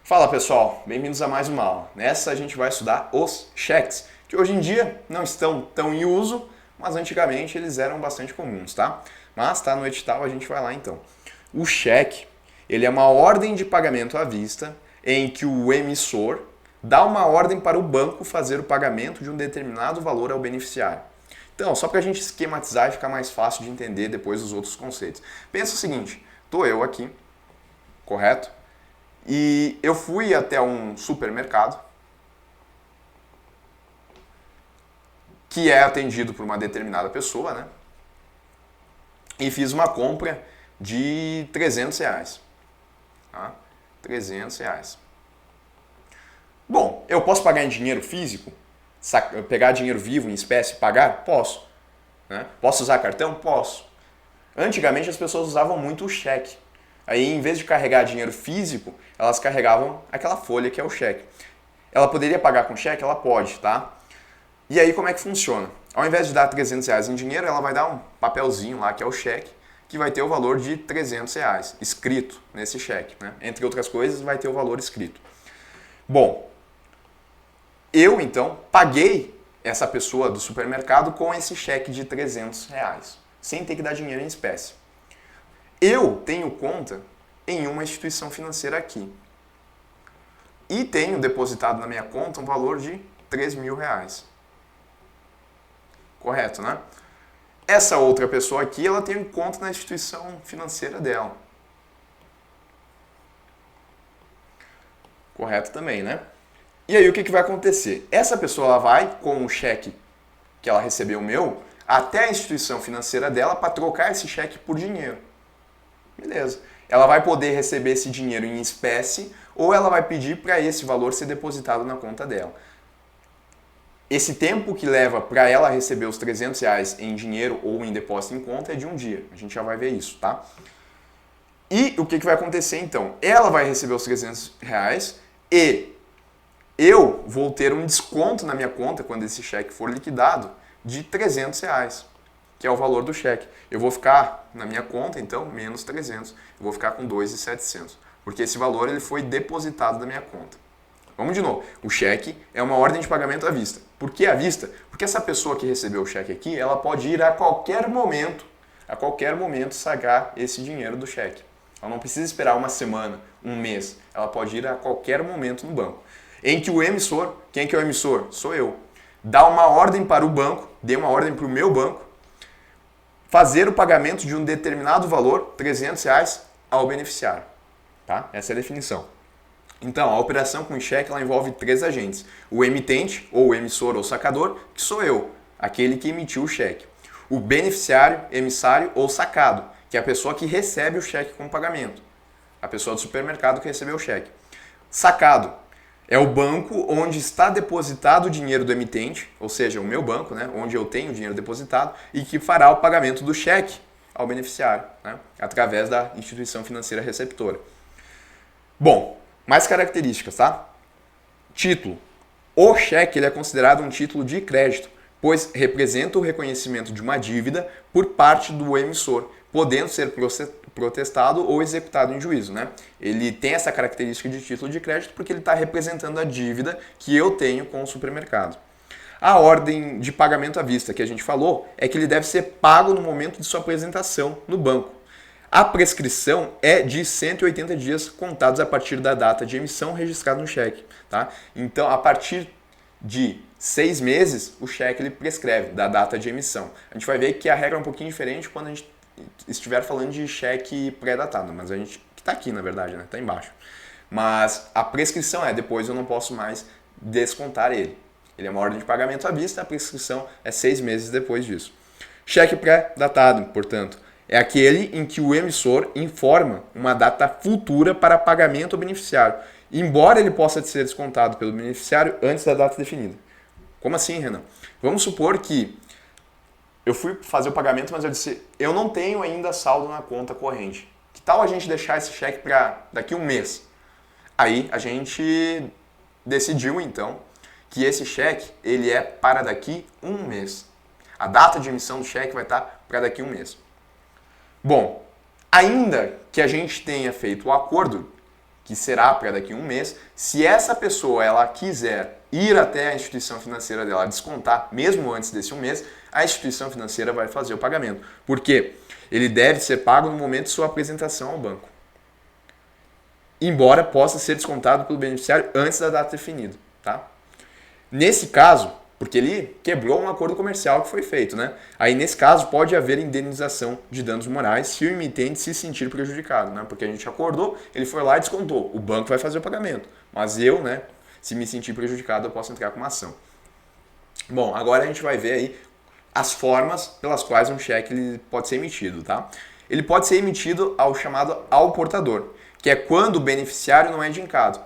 Fala pessoal, bem-vindos a mais uma aula. Nessa a gente vai estudar os cheques, que hoje em dia não estão tão em uso, mas antigamente eles eram bastante comuns, tá? Mas tá no edital, a gente vai lá então. O cheque, ele é uma ordem de pagamento à vista em que o emissor dá uma ordem para o banco fazer o pagamento de um determinado valor ao beneficiário. Então, só para a gente esquematizar e ficar mais fácil de entender depois os outros conceitos. Pensa o seguinte, tô eu aqui, correto? E eu fui até um supermercado que é atendido por uma determinada pessoa, né? E fiz uma compra de R$ 300. Tá? R$ 300. Bom, eu posso pagar em dinheiro físico? Pegar dinheiro vivo, em espécie, e pagar? Posso. Né? Posso usar cartão? Posso. Antigamente as pessoas usavam muito o cheque. Aí, em vez de carregar dinheiro físico, elas carregavam aquela folha que é o cheque. Ela poderia pagar com cheque? Ela pode, tá? E aí, como é que funciona? Ao invés de dar R$ 300 em dinheiro, ela vai dar um papelzinho lá, que é o cheque, que vai ter o valor de R$ 300 escrito nesse cheque, né? Entre outras coisas, vai ter o valor escrito. Bom, eu, então, paguei essa pessoa do supermercado com esse cheque de R$ 300, sem ter que dar dinheiro em espécie. Eu tenho conta em uma instituição financeira aqui. E tenho depositado na minha conta um valor de R$ 3.000. Correto, né? Essa outra pessoa aqui, ela tem conta na instituição financeira dela. Correto também, né? E aí o que vai acontecer? Essa pessoa ela vai com o cheque que ela recebeu meu até a instituição financeira dela para trocar esse cheque por dinheiro. Beleza. Ela vai poder receber esse dinheiro em espécie ou ela vai pedir para esse valor ser depositado na conta dela. Esse tempo que leva para ela receber os R$ 300 em dinheiro ou em depósito em conta é de um dia. A gente já vai ver isso, tá? E o que vai acontecer então? Ela vai receber os R$ 300 e eu vou ter um desconto na minha conta quando esse cheque for liquidado de R$ 300. Que é o valor do cheque. Eu vou ficar na minha conta, então, menos 300. Eu vou ficar com 2.700. Porque esse valor ele foi depositado da minha conta. Vamos de novo. O cheque é uma ordem de pagamento à vista. Por que à vista? Porque essa pessoa que recebeu o cheque aqui, ela pode ir a qualquer momento sacar esse dinheiro do cheque. Ela não precisa esperar uma semana, um mês. Ela pode ir a qualquer momento no banco. Em que o emissor, quem que é o emissor? Sou eu. Dá uma ordem para o banco, dê uma ordem para o meu banco, fazer o pagamento de um determinado valor, R$ 300, ao beneficiário. Tá? Essa é a definição. Então, a operação com cheque ela envolve 3 agentes. O emitente, ou emissor ou sacador, que sou eu, aquele que emitiu o cheque. O beneficiário, emissário ou sacado, que é a pessoa que recebe o cheque com pagamento. A pessoa do supermercado que recebeu o cheque. Sacado é o banco onde está depositado o dinheiro do emitente, ou seja, o meu banco, né, onde eu tenho o dinheiro depositado, e que fará o pagamento do cheque ao beneficiário, né, através da instituição financeira receptora. Bom, mais características, tá? Título. O cheque ele é considerado um título de crédito, pois representa o reconhecimento de uma dívida por parte do emissor, podendo ser protestado ou executado em juízo, né? Ele tem essa característica de título de crédito porque ele está representando a dívida que eu tenho com o supermercado. A ordem de pagamento à vista que a gente falou é que ele deve ser pago no momento de sua apresentação no banco. A prescrição é de 180 dias contados a partir da data de emissão registrada no cheque, tá? Então, a partir de 6 meses, o cheque ele prescreve da data de emissão. A gente vai ver que a regra é um pouquinho diferente quando a gente estiver falando de cheque pré-datado, mas a gente que está aqui na verdade, né? Está embaixo. Mas a prescrição depois eu não posso mais descontar ele. Ele é uma ordem de pagamento à vista, a prescrição é 6 meses depois disso. Cheque pré-datado, portanto, é aquele em que o emissor informa uma data futura para pagamento ao beneficiário, embora ele possa ser descontado pelo beneficiário antes da data definida. Como assim, Renan? Vamos supor que eu fui fazer o pagamento, mas eu disse, eu não tenho ainda saldo na conta corrente. Que tal a gente deixar esse cheque para daqui um mês? Aí a gente decidiu, então, que esse cheque ele é para daqui um mês. A data de emissão do cheque vai estar para daqui um mês. Bom, ainda que a gente tenha feito o acordo que será para daqui a um mês, se essa pessoa ela quiser ir até a instituição financeira dela descontar, mesmo antes desse um mês, a instituição financeira vai fazer o pagamento. Por quê? Ele deve ser pago no momento de sua apresentação ao banco, embora possa ser descontado pelo beneficiário antes da data definida. Tá? Nesse caso, porque ele quebrou um acordo comercial que foi feito, né? Aí, nesse caso, pode haver indenização de danos morais se o emitente se sentir prejudicado, né? Porque a gente acordou, ele foi lá e descontou. O banco vai fazer o pagamento. Mas eu, né, se me sentir prejudicado, eu posso entrar com uma ação. Bom, agora a gente vai ver aí as formas pelas quais um cheque ele pode ser emitido, tá? Ele pode ser emitido ao chamado ao portador, que é quando o beneficiário não é indicado.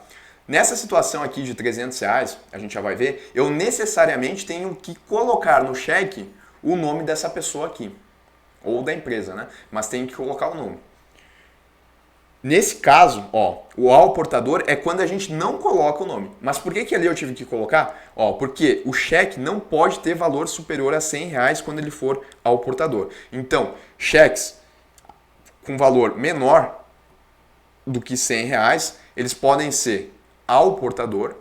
Nessa situação aqui de R$300, a gente já vai ver, eu necessariamente tenho que colocar no cheque o nome dessa pessoa aqui, ou da empresa, né? Mas tenho que colocar o nome. Nesse caso, ó, o ao portador é quando a gente não coloca o nome. Mas por que ali eu tive que colocar? Ó, porque o cheque não pode ter valor superior a R$100 quando ele for ao portador. Então, cheques com valor menor do que R$100, eles podem ser ao portador,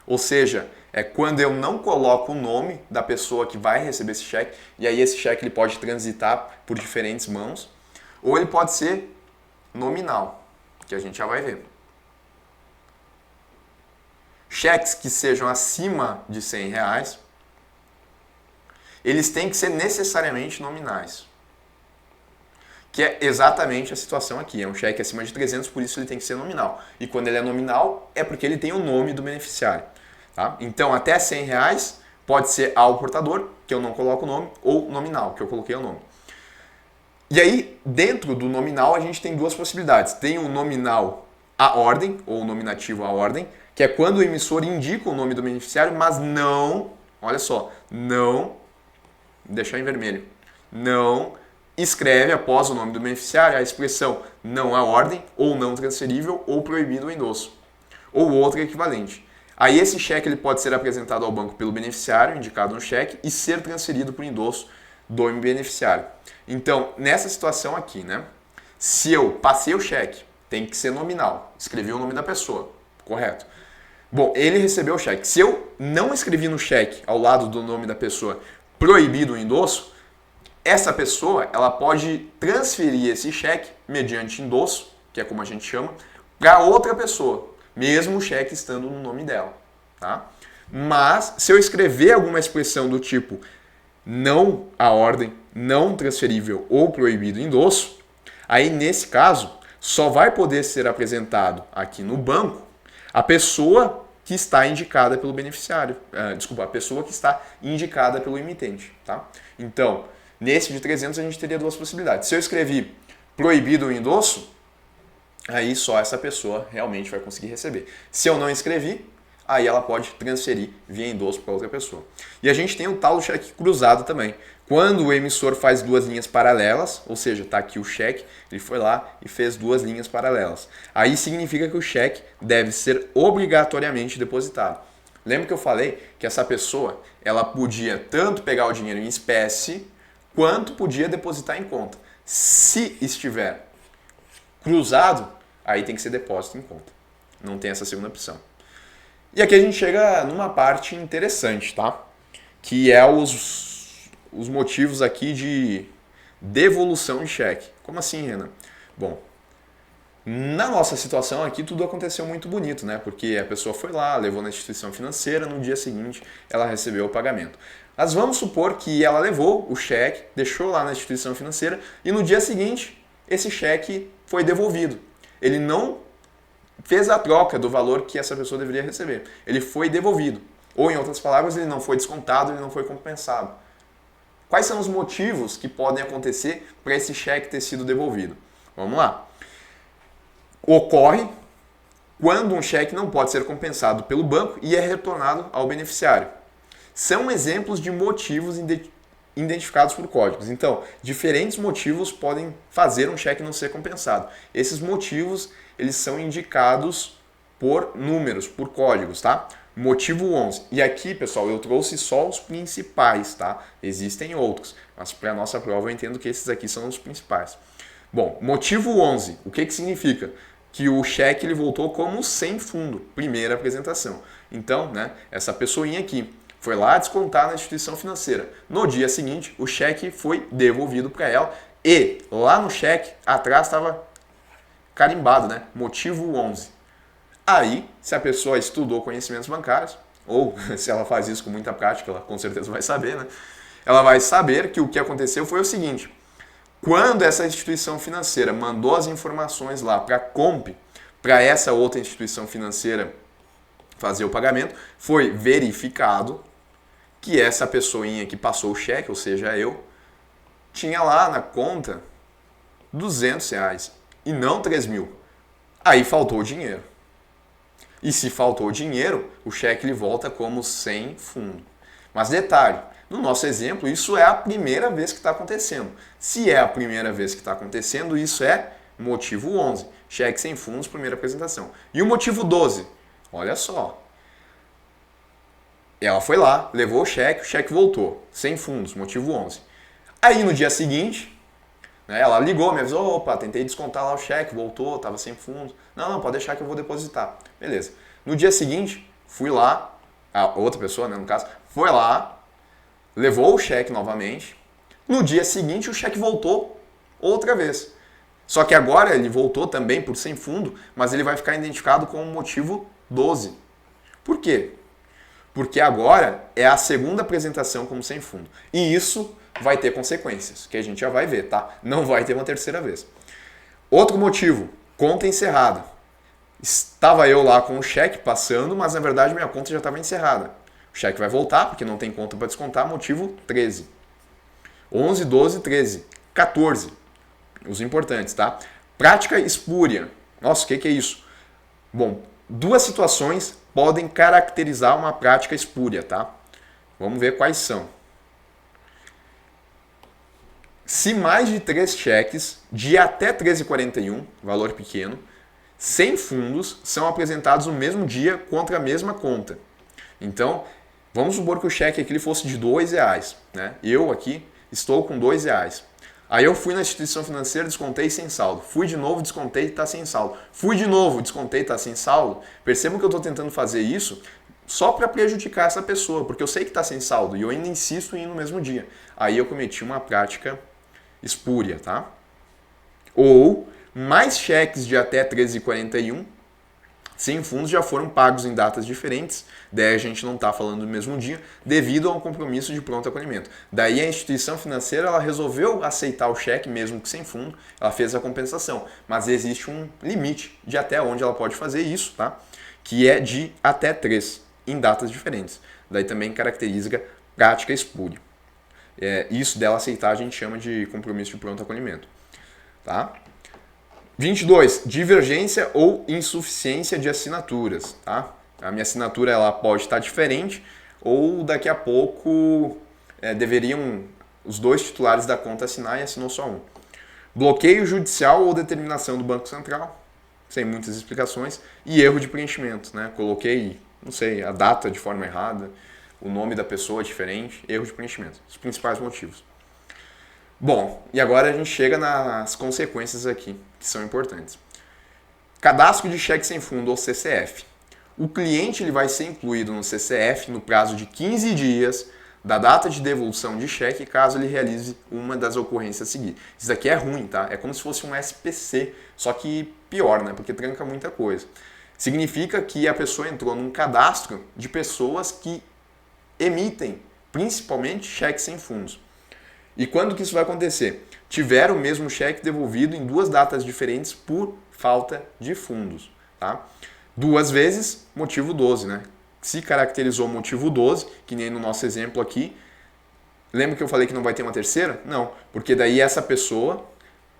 ou seja, é quando eu não coloco o nome da pessoa que vai receber esse cheque, e aí esse cheque ele pode transitar por diferentes mãos, ou ele pode ser nominal, que a gente já vai ver. Cheques que sejam acima de R$100, eles têm que ser necessariamente nominais. Que é exatamente a situação aqui. É um cheque acima de 300, por isso ele tem que ser nominal. E quando ele é nominal, é porque ele tem o nome do beneficiário. Tá? Então, até R$100 pode ser ao portador, que eu não coloco o nome, ou nominal, que eu coloquei o nome. E aí, dentro do nominal, a gente tem duas possibilidades. Tem o nominal à ordem, ou nominativo à ordem, que é quando o emissor indica o nome do beneficiário, mas não, olha só, não, deixar em vermelho, não escreve após o nome do beneficiário a expressão não à ordem, ou não transferível, ou proibido o endosso, ou outra equivalente. Aí esse cheque ele pode ser apresentado ao banco pelo beneficiário, indicado no cheque, e ser transferido por endosso do beneficiário. Então, nessa situação aqui, né, se eu passei o cheque, tem que ser nominal, escrevi o nome da pessoa, correto? Bom, ele recebeu o cheque. Se eu não escrevi no cheque, ao lado do nome da pessoa, proibido o endosso, essa pessoa ela pode transferir esse cheque mediante endosso, que é como a gente chama, para outra pessoa, mesmo o cheque estando no nome dela. Tá? Mas, se eu escrever alguma expressão do tipo não à ordem, não transferível ou proibido endosso, aí nesse caso só vai poder ser apresentado aqui no banco a pessoa que está indicada pelo beneficiário, a pessoa que está indicada pelo emitente. Tá? Então, nesse de 300 a gente teria duas possibilidades. Se eu escrevi proibido o endosso, aí só essa pessoa realmente vai conseguir receber. Se eu não escrevi, aí ela pode transferir via endosso para outra pessoa. E a gente tem o tal do cheque cruzado também. Quando o emissor faz duas linhas paralelas, ou seja, está aqui o cheque, ele foi lá e fez duas linhas paralelas. Aí significa que o cheque deve ser obrigatoriamente depositado. Lembra que eu falei que essa pessoa ela podia tanto pegar o dinheiro em espécie, quanto podia depositar em conta. Se estiver cruzado, aí tem que ser depósito em conta. Não tem essa segunda opção. E aqui a gente chega numa parte interessante, tá? Que é os motivos aqui de devolução de cheque. Como assim, Renan? Bom, na nossa situação aqui tudo aconteceu muito bonito, né? Porque a pessoa foi lá, levou na instituição financeira, no dia seguinte ela recebeu o pagamento. Mas vamos supor que ela levou o cheque, deixou lá na instituição financeira e no dia seguinte esse cheque foi devolvido. Ele não fez a troca do valor que essa pessoa deveria receber. Ele foi devolvido. Ou, em outras palavras, ele não foi descontado, ele não foi compensado. Quais são os motivos que podem acontecer para esse cheque ter sido devolvido? Vamos lá. Ocorre quando um cheque não pode ser compensado pelo banco e é retornado ao beneficiário. São exemplos de motivos identificados por códigos. Então, diferentes motivos podem fazer um cheque não ser compensado. Esses motivos, eles são indicados por números, por códigos, tá? Motivo 11. E aqui, pessoal, eu trouxe só os principais, tá? Existem outros, mas para a nossa prova eu entendo que esses aqui são os principais. Bom, motivo 11, o que significa? que o cheque ele voltou como sem fundo, primeira apresentação. Então, né, essa pessoinha aqui foi lá descontar na instituição financeira. No dia seguinte, o cheque foi devolvido para ela e lá no cheque, atrás estava carimbado, né, motivo 11. Aí, se a pessoa estudou conhecimentos bancários, ou se ela faz isso com muita prática, ela com certeza vai saber, né? Ela vai saber que o que aconteceu foi o seguinte: quando essa instituição financeira mandou as informações lá para a Comp, para essa outra instituição financeira fazer o pagamento, foi verificado que essa pessoinha que passou o cheque, ou seja, eu, tinha lá na conta R$200 e não 3.000. Aí faltou o dinheiro. E se faltou dinheiro, o cheque ele volta como sem fundo. Mas detalhe, no nosso exemplo, isso é a primeira vez que está acontecendo. Se é a primeira vez que está acontecendo, isso é motivo 11. Cheque sem fundos, primeira apresentação. E o motivo 12? Olha só. Ela foi lá, levou o cheque voltou. Sem fundos, motivo 11. Aí no dia seguinte, né, ela ligou, me avisou, opa, tentei descontar lá o cheque, voltou, estava sem fundos. Não, pode deixar que eu vou depositar. Beleza. No dia seguinte, fui lá, a outra pessoa, né, no caso, foi lá, levou o cheque novamente. No dia seguinte, o cheque voltou outra vez. Só que agora ele voltou também por sem fundo, mas ele vai ficar identificado com o motivo 12. Por quê? Porque agora é a segunda apresentação como sem fundo. E isso vai ter consequências, que a gente já vai ver, tá? Não vai ter uma terceira vez. Outro motivo, conta encerrada. Estava eu lá com o cheque passando, mas na verdade minha conta já estava encerrada. O cheque vai voltar, porque não tem conta para descontar, motivo 13. 11, 12, 13. 14. Os importantes, tá? Prática espúria. Nossa, o que é isso? Bom, duas situações podem caracterizar uma prática espúria, tá? Vamos ver quais são. Se mais de 3 cheques de até 13,41, valor pequeno, sem fundos, são apresentados no mesmo dia contra a mesma conta. Então, vamos supor que o cheque aqui fosse de R$2, né? Eu aqui estou com R$2. Aí eu fui na instituição financeira, descontei sem saldo. Fui de novo, descontei e está sem saldo. Fui de novo, descontei e está sem saldo. Percebam que eu estou tentando fazer isso só para prejudicar essa pessoa, porque eu sei que está sem saldo e eu ainda insisto em ir no mesmo dia. Aí eu cometi uma prática espúria, tá? Ou mais cheques de até 13,41 sem fundos já foram pagos em datas diferentes, daí a gente não está falando do mesmo dia, devido a um compromisso de pronto acolhimento. Daí a instituição financeira ela resolveu aceitar o cheque, mesmo que sem fundo, ela fez a compensação, mas existe um limite de até onde ela pode fazer isso, tá? Que é de até 3, em datas diferentes. Daí também caracteriza prática espúria. Isso dela aceitar a gente chama de compromisso de pronto acolhimento. Tá? 22. Divergência ou insuficiência de assinaturas. Tá? A minha assinatura ela pode estar diferente ou daqui a pouco deveriam os dois titulares da conta assinar e assinou só um. Bloqueio judicial ou determinação do Banco Central, sem muitas explicações, e erro de preenchimento. Né? Coloquei, não sei, a data de forma errada, o nome da pessoa diferente, erro de preenchimento. Os principais motivos. Bom, e agora a gente chega nas consequências aqui, que são importantes. Cadastro de cheque sem fundo, ou CCF. O cliente ele vai ser incluído no CCF no prazo de 15 dias da data de devolução de cheque, caso ele realize uma das ocorrências a seguir. Isso aqui é ruim, tá? É como se fosse um SPC, só que pior, né? Porque tranca muita coisa. Significa que a pessoa entrou num cadastro de pessoas que emitem, principalmente, cheques sem fundos. E quando que isso vai acontecer? Tiveram o mesmo cheque devolvido em 2 datas diferentes por falta de fundos. Tá? 2 vezes, motivo 12. Né? Se caracterizou motivo 12, que nem no nosso exemplo aqui, lembra que eu falei que não vai ter uma terceira? Não, porque daí essa pessoa,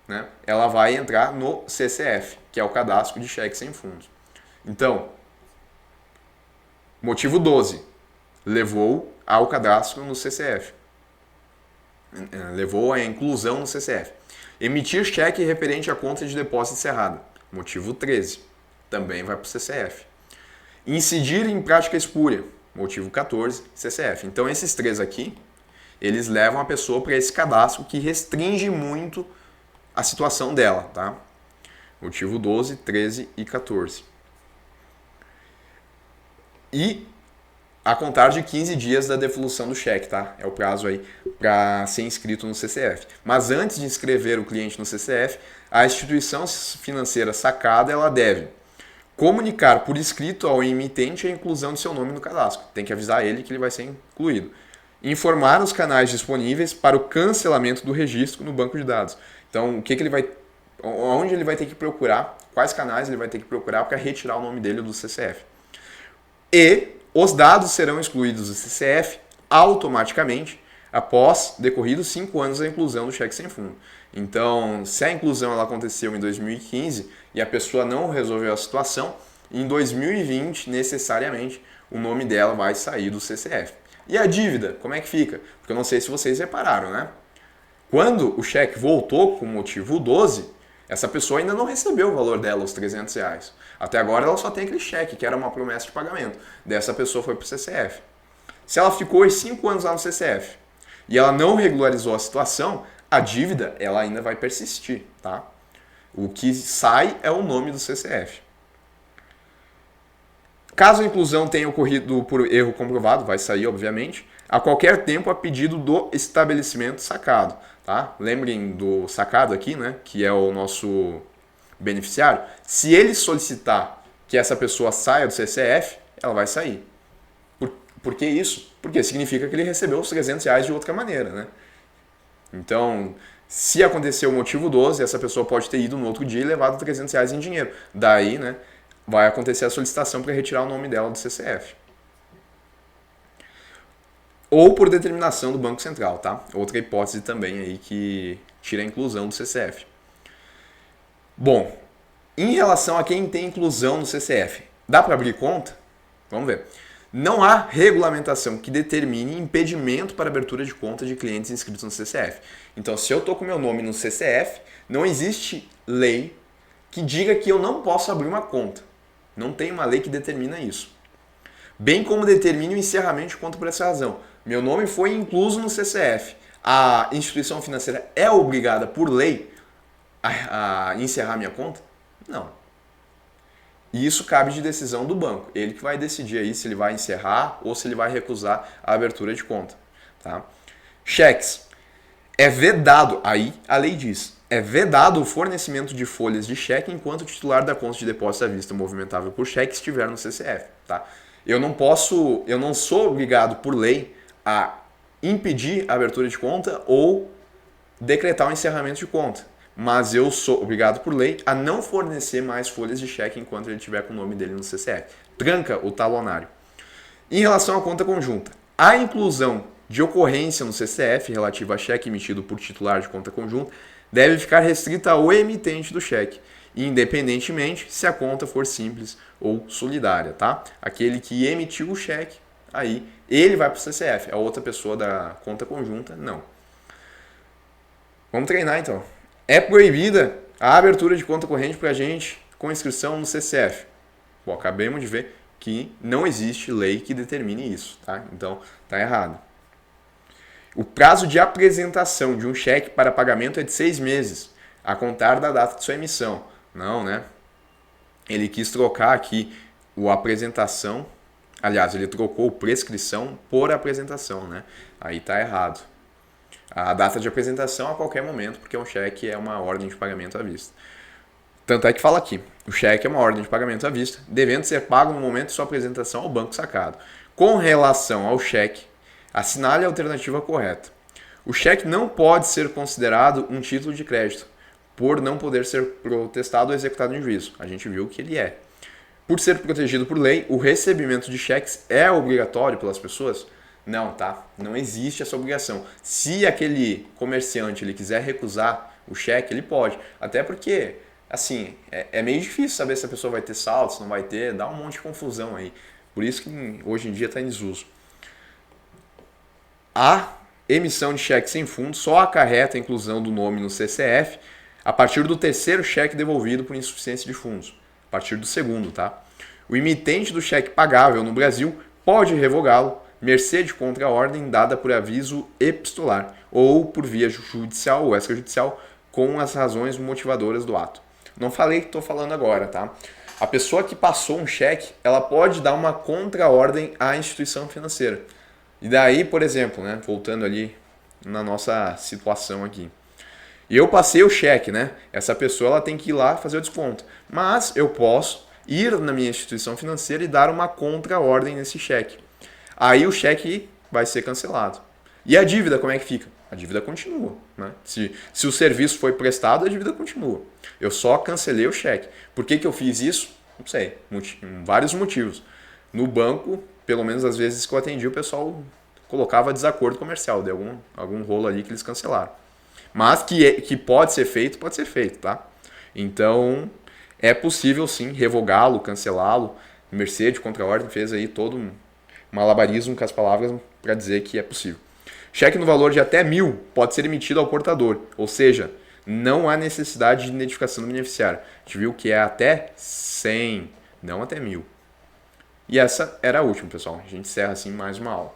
né, ela vai entrar no CCF, que é o cadastro de cheque sem fundos. Então, motivo 12, levou ao cadastro no CCF. Levou à inclusão no CCF. Emitir cheque referente à conta de depósito encerrada. Motivo 13. Também vai para o CCF. Incidir em prática espúria. Motivo 14, CCF. Então esses 3 aqui, eles levam a pessoa para esse cadastro que restringe muito a situação dela. Tá? Motivo 12, 13 e 14. E a contar de 15 dias da devolução do cheque, tá? É o prazo aí para ser inscrito no CCF. Mas antes de inscrever o cliente no CCF, a instituição financeira sacada ela deve comunicar por escrito ao emitente a inclusão de seu nome no cadastro. Tem que avisar ele que ele vai ser incluído. Informar os canais disponíveis para o cancelamento do registro no banco de dados. Então, o que ele vai, onde ele vai ter que procurar, quais canais ele vai ter que procurar para retirar o nome dele do CCF. E os dados serão excluídos do CCF automaticamente após decorridos 5 anos da inclusão do cheque sem fundo. Então, se a inclusão ela aconteceu em 2015 e a pessoa não resolveu a situação, em 2020, necessariamente, o nome dela vai sair do CCF. E a dívida, como é que fica? Porque eu não sei se vocês repararam, né? Quando o cheque voltou com o motivo 12, essa pessoa ainda não recebeu o valor dela, os R$300. Até agora ela só tem aquele cheque, que era uma promessa de pagamento. Dessa pessoa foi para o CCF. Se ela ficou 5 anos lá no CCF e ela não regularizou a situação, a dívida ela ainda vai persistir, tá? O que sai é o nome do CCF. Caso a inclusão tenha ocorrido por erro comprovado, vai sair, obviamente, a qualquer tempo a pedido do estabelecimento sacado. Tá? Lembrem do sacado aqui, né, que é o nosso beneficiário. Se ele solicitar que essa pessoa saia do CCF, ela vai sair. Por que isso? Porque significa que ele recebeu os R$300 de outra maneira. Né? Então, se acontecer o motivo 12, essa pessoa pode ter ido no outro dia e levado R$300 em dinheiro. Daí, né, vai acontecer a solicitação para retirar o nome dela do CCF. Ou por determinação do Banco Central, tá? Outra hipótese também aí que tira a inclusão do CCF. Bom, em relação a quem tem inclusão no CCF, dá para abrir conta? Vamos ver. Não há regulamentação que determine impedimento para abertura de conta de clientes inscritos no CCF. Então, se eu estou com meu nome no CCF, não existe lei que diga que eu não posso abrir uma conta. Não tem uma lei que determina isso. Bem como determine o encerramento de conta por essa razão. Meu nome foi incluso no CCF. A instituição financeira é obrigada, por lei, a encerrar minha conta? Não. E isso cabe de decisão do banco. Ele que vai decidir aí se ele vai encerrar ou se ele vai recusar a abertura de conta. Tá? Cheques. É vedado, aí a lei diz, é vedado o fornecimento de folhas de cheque enquanto o titular da conta de depósito à vista movimentável por cheque estiver no CCF. Tá? Eu não sou obrigado por lei a impedir a abertura de conta ou decretar o encerramento de conta. Mas eu sou obrigado por lei a não fornecer mais folhas de cheque enquanto ele estiver com o nome dele no CCF. Tranca o talonário. Em relação à conta conjunta, a inclusão de ocorrência no CCF relativa a cheque emitido por titular de conta conjunta deve ficar restrita ao emitente do cheque, independentemente se a conta for simples ou solidária, tá? Aquele que emitiu o cheque, aí ele vai para o CCF, a outra pessoa da conta conjunta, não. Vamos treinar então. É proibida a abertura de conta corrente para gente com inscrição no CCF. Bom, acabamos de ver que não existe lei que determine isso, tá? Então, tá errado. O prazo de apresentação de um cheque para pagamento é de 6 meses, a contar da data de sua emissão. Não, né? Ele quis trocar aqui o apresentação, aliás, ele trocou prescrição por apresentação, né? Aí tá errado. A data de apresentação a qualquer momento, porque um cheque é uma ordem de pagamento à vista. Tanto é que fala aqui, o cheque é uma ordem de pagamento à vista, devendo ser pago no momento de sua apresentação ao banco sacado. Com relação ao cheque, assinale a alternativa correta. O cheque não pode ser considerado um título de crédito, por não poder ser protestado ou executado em juízo. A gente viu que ele é. Por ser protegido por lei, o recebimento de cheques é obrigatório pelas pessoas? Não, tá? Não existe essa obrigação. Se aquele comerciante ele quiser recusar o cheque, ele pode. Até porque, assim, é meio difícil saber se a pessoa vai ter saldo, se não vai ter, dá um monte de confusão aí. Por isso que hoje em dia está em desuso. A emissão de cheque sem fundo só acarreta a inclusão do nome no CCF a partir do terceiro cheque devolvido por insuficiência de fundos. A partir do segundo, tá? O emitente do cheque pagável no Brasil pode revogá-lo mercê de contra a ordem dada por aviso epistolar ou por via judicial ou extrajudicial com as razões motivadoras do ato. não falei que estou falando agora, tá? A pessoa que passou um cheque, ela pode dar uma contraordem à instituição financeira. E daí, por exemplo, né, voltando ali na nossa situação aqui. E eu passei o cheque, né? Essa pessoa ela tem que ir lá fazer o desconto. Mas eu posso ir na minha instituição financeira e dar uma contraordem nesse cheque. Aí o cheque vai ser cancelado. E a dívida, como é que fica? A dívida continua. Né? Se o serviço foi prestado, a dívida continua. Eu só cancelei o cheque. Por que eu fiz isso? Não sei. Vários motivos. No banco, pelo menos às vezes que eu atendi, o pessoal colocava desacordo comercial. Deu algum rolo ali que eles cancelaram. Mas que pode ser feito, tá? Então, é possível sim revogá-lo, cancelá-lo. Mercedes, contra-ordem, fez aí todo um malabarismo com as palavras para dizer que é possível. Cheque no valor de até 1.000 pode ser emitido ao portador, ou seja, não há necessidade de identificação do beneficiário. A gente viu que é até 100, não até 1.000. E essa era a última, pessoal. A gente encerra assim mais uma aula.